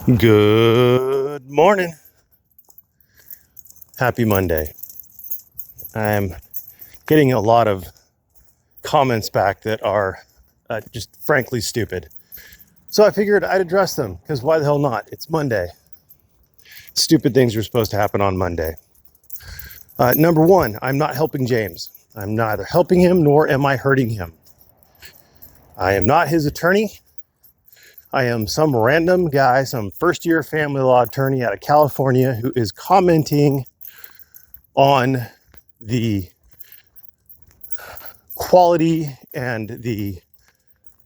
Good morning. Happy Monday. I'm getting a lot of comments back that are just frankly stupid. So I figured I'd address them because why the hell not? It's Monday. Stupid things are supposed to happen on Monday. Number one, I'm not helping James. I'm neither helping him nor am I hurting him. I am not his attorney. I am some random guy, some first-year family law attorney out of California who is commenting on the quality and the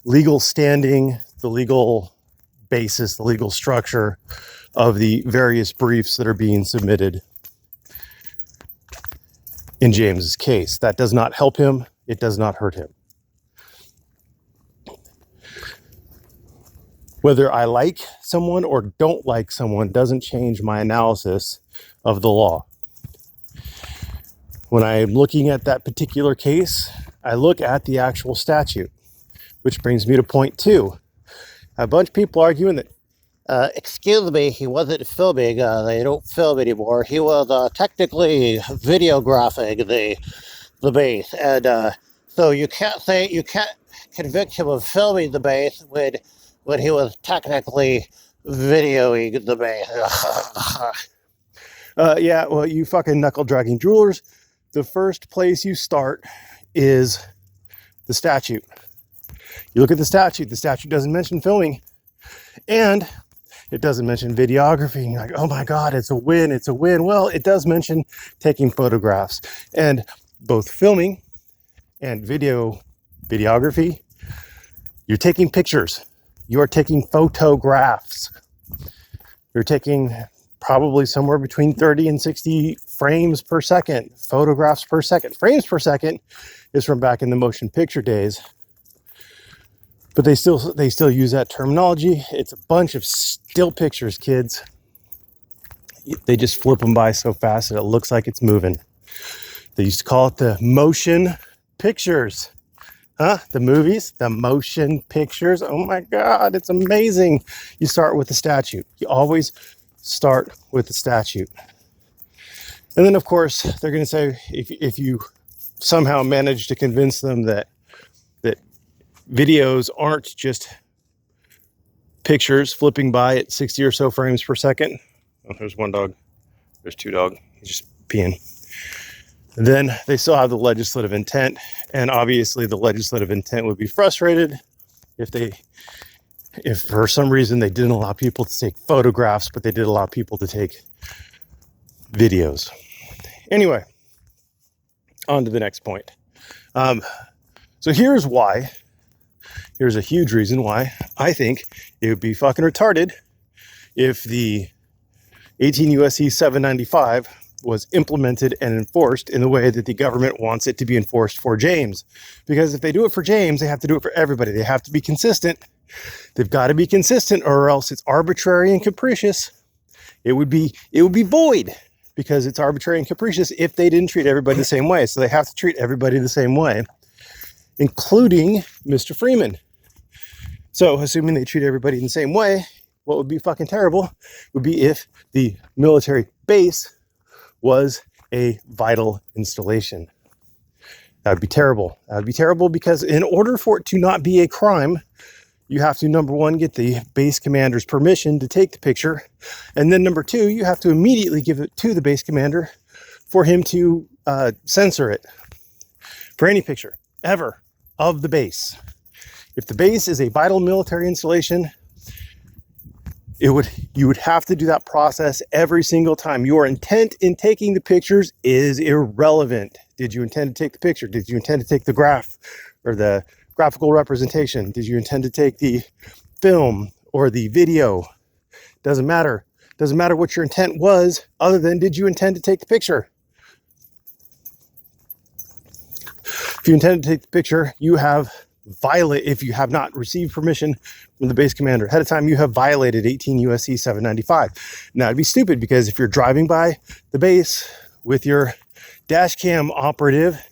legal standing, the legal basis, the legal structure of the various briefs that are being submitted in James's case. That does not help him. It does not hurt him. Whether I like someone or don't like someone doesn't change my analysis of the law. When I'm looking at that particular case, I look at the actual statute, which brings me to point two. A bunch of people arguing that, excuse me, he wasn't filming, they don't film anymore. He was technically videographing the base. And so you can't convict him of filming the base when he was technically videoing the base. Yeah, well, you fucking knuckle-dragging droolers, the first place you start is the statute. You look at the statute doesn't mention filming, and it doesn't mention videography, and you're like, oh my God, it's a win. Well, it does mention taking photographs, and both filming and videography, you're taking pictures. You're taking photographs. You're taking probably somewhere between 30 and 60 frames per second, photographs per second. Frames per second is from back in the motion picture days, but they still use that terminology. It's a bunch of still pictures, kids. They just flip them by so fast that it looks like it's moving. They used to call it the motion pictures. The movies, the motion pictures. Oh my God, it's amazing. You start with the statute. You always start with the statute. And then, of course, they're going to say, if you somehow manage to convince them that videos aren't just pictures flipping by at 60 or so frames per second. Oh, there's one dog. There's two dogs. He's just peeing. Then they still have the legislative intent, and obviously the legislative intent would be frustrated if for some reason they didn't allow people to take photographs, but they did allow people to take videos. Anyway, on to the next point. So here's a huge reason why I think it would be fucking retarded if the 18 U.S.C. 795 was implemented and enforced in the way that the government wants it to be enforced for James. Because if they do it for James, they have to do it for everybody. They have to be consistent. They've got to be consistent, or else it's arbitrary and capricious. It would be void, because it's arbitrary and capricious if they didn't treat everybody the same way. So they have to treat everybody the same way, including Mr. Freeman. So assuming they treat everybody in the same way, what would be fucking terrible would be if the military base was a vital installation. That would be terrible. That would be terrible because in order for it to not be a crime, you have to, number one, get the base commander's permission to take the picture. And then number two, you have to immediately give it to the base commander for him to censor it for any picture ever of the base. If the base is a vital military installation, you would have to do that process every single time. Your intent in taking the pictures is irrelevant. Did you intend to take the picture? Did you intend to take the graph or the graphical representation? Did you intend to take the film or the video? Doesn't matter. Doesn't matter what your intent was, other than did you intend to take the picture? If you intended to take the picture, if you have not received permission from the base commander ahead of time, you have violated 18 U.S.C. 795. Now, it'd be stupid because if you're driving by the base with your dash cam operative,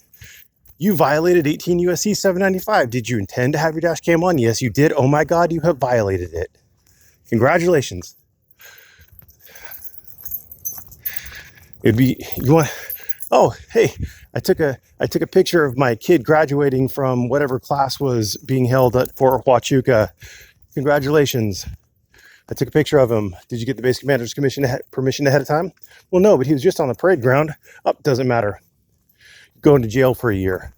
you violated 18 U.S.C. 795. Did you intend to have your dash cam on? Yes, you did. Oh my God, you have violated it. Congratulations. It'd be, you want, oh, hey, I took a picture of my kid graduating from whatever class was being held at Fort Huachuca. Congratulations. I took a picture of him. Did you get the base commander's permission ahead of time? Well, no, but he was just on the parade ground. Oh, doesn't matter. Going to jail for a year.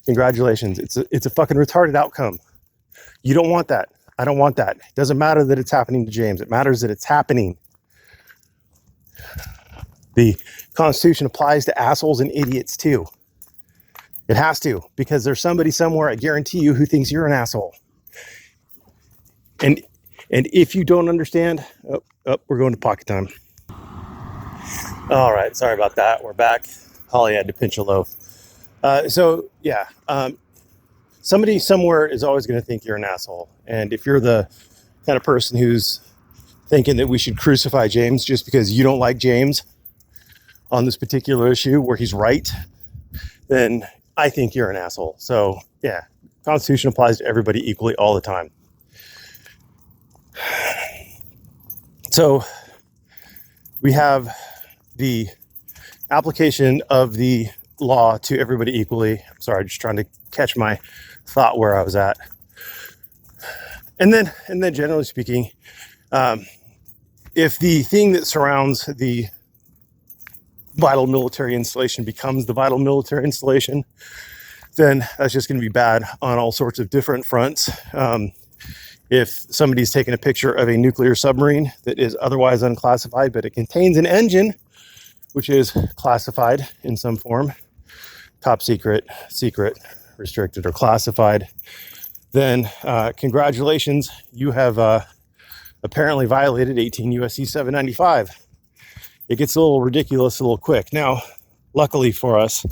Congratulations. It's a fucking retarded outcome. You don't want that. I don't want that. It doesn't matter that it's happening to James. It matters that it's happening. The Constitution applies to assholes and idiots too. It has to, because there's somebody somewhere, I guarantee you, who thinks you're an asshole. And if you don't understand, we're going to pocket time. All right, sorry about that. We're back. Holly had to pinch a loaf. Somebody somewhere is always going to think you're an asshole. And if you're the kind of person who's thinking that we should crucify James just because you don't like James on this particular issue where he's right, then I think you're an asshole. So yeah, Constitution applies to everybody equally all the time. So we have the application of the law to everybody equally. I'm sorry, just trying to catch my thought where I was at. And then generally speaking, if the thing that surrounds the vital military installation becomes the vital military installation, then that's just going to be bad on all sorts of different fronts. If somebody's taken a picture of a nuclear submarine that is otherwise unclassified, but it contains an engine, which is classified in some form, top secret, secret, restricted, or classified, then congratulations, you have apparently violated 18 U.S.C. 795. It gets a little ridiculous a little quick. Now, luckily for us,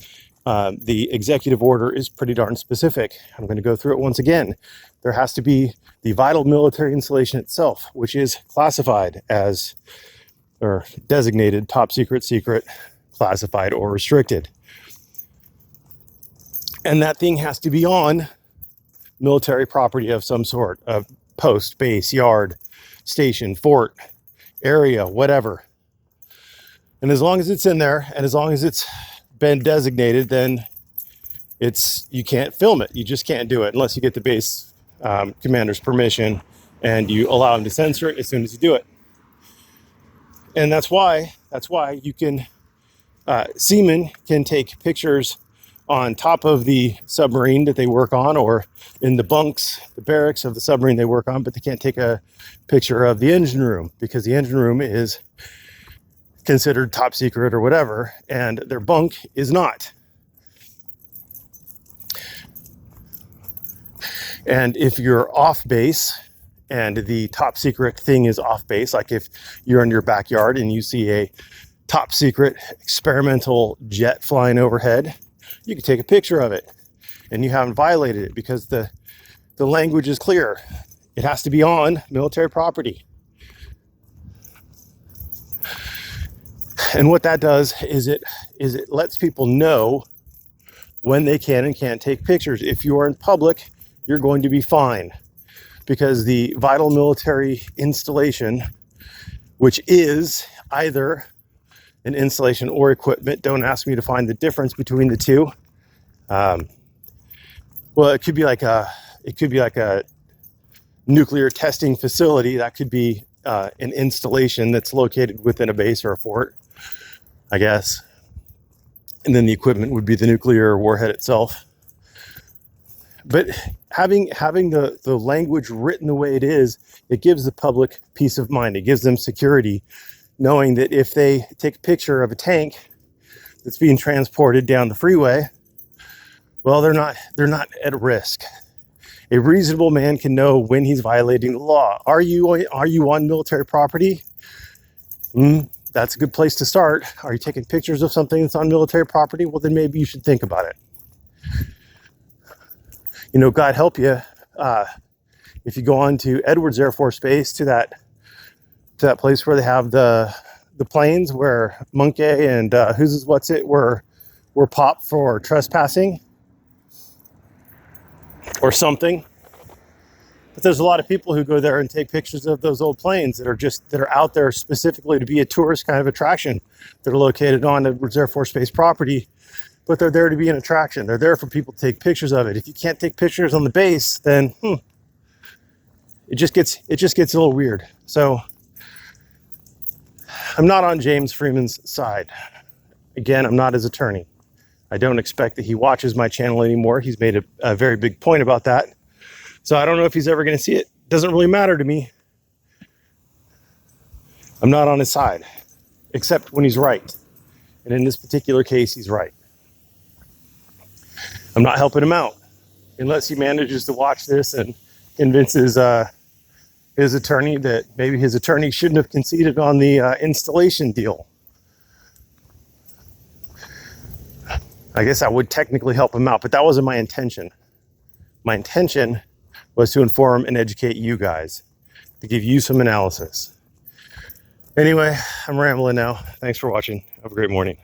the executive order is pretty darn specific. I'm going to go through it once again. There has to be the vital military installation itself, which is classified as, or designated top secret, secret, classified, or restricted. And that thing has to be on military property of some sort, a post, base, yard, station, fort, area, whatever. And as long as it's in there, and as long as it's been designated, then you can't film it. You just can't do it unless you get the base commander's permission and you allow him to censor it as soon as you do it. And that's why you can, seamen can take pictures on top of the submarine that they work on, or in the bunks, the barracks of the submarine they work on, but they can't take a picture of the engine room because the engine room is considered top secret or whatever, and their bunk is not. And if you're off base and the top secret thing is off base, like if you're in your backyard and you see a top secret experimental jet flying overhead, you can take a picture of it and you haven't violated it because the language is clear. It has to be on military property. And what that does is it lets people know when they can and can't take pictures. If you are in public, you're going to be fined because the vital military installation, which is either an installation or equipment, don't ask me to find the difference between the two. Well, it could be like a nuclear testing facility. That could be an installation that's located within a base or a fort, I guess. And then the equipment would be the nuclear warhead itself. But having the language written the way it is, it gives the public peace of mind. It gives them security, knowing that if they take a picture of a tank that's being transported down the freeway, well, they're not at risk. A reasonable man can know when he's violating the law. Are you on military property? That's a good place to start. Are you taking pictures of something that's on military property? Well, then maybe you should think about it. You know, God help you, if you go on to Edwards Air Force Base, to that place where they have the planes where Monkey and were popped for trespassing or something. But there's a lot of people who go there and take pictures of those old planes that are out there specifically to be a tourist kind of attraction. They're located on a Reserve Force Base property, but they're there to be an attraction. They're there for people to take pictures of it. If you can't take pictures on the base, then it just gets a little weird. So I'm not on James Freeman's side. Again, I'm not his attorney. I don't expect that he watches my channel anymore. He's made a very big point about that. So I don't know if he's ever going to see it. Doesn't really matter to me. I'm not on his side, except when he's right. And in this particular case, he's right. I'm not helping him out unless he manages to watch this and convinces his attorney that maybe his attorney shouldn't have conceded on the installation deal. I guess I would technically help him out, but that wasn't my intention. My intention was to inform and educate you guys, to give you some analysis. Anyway, I'm rambling now. Thanks for watching. Have a great morning.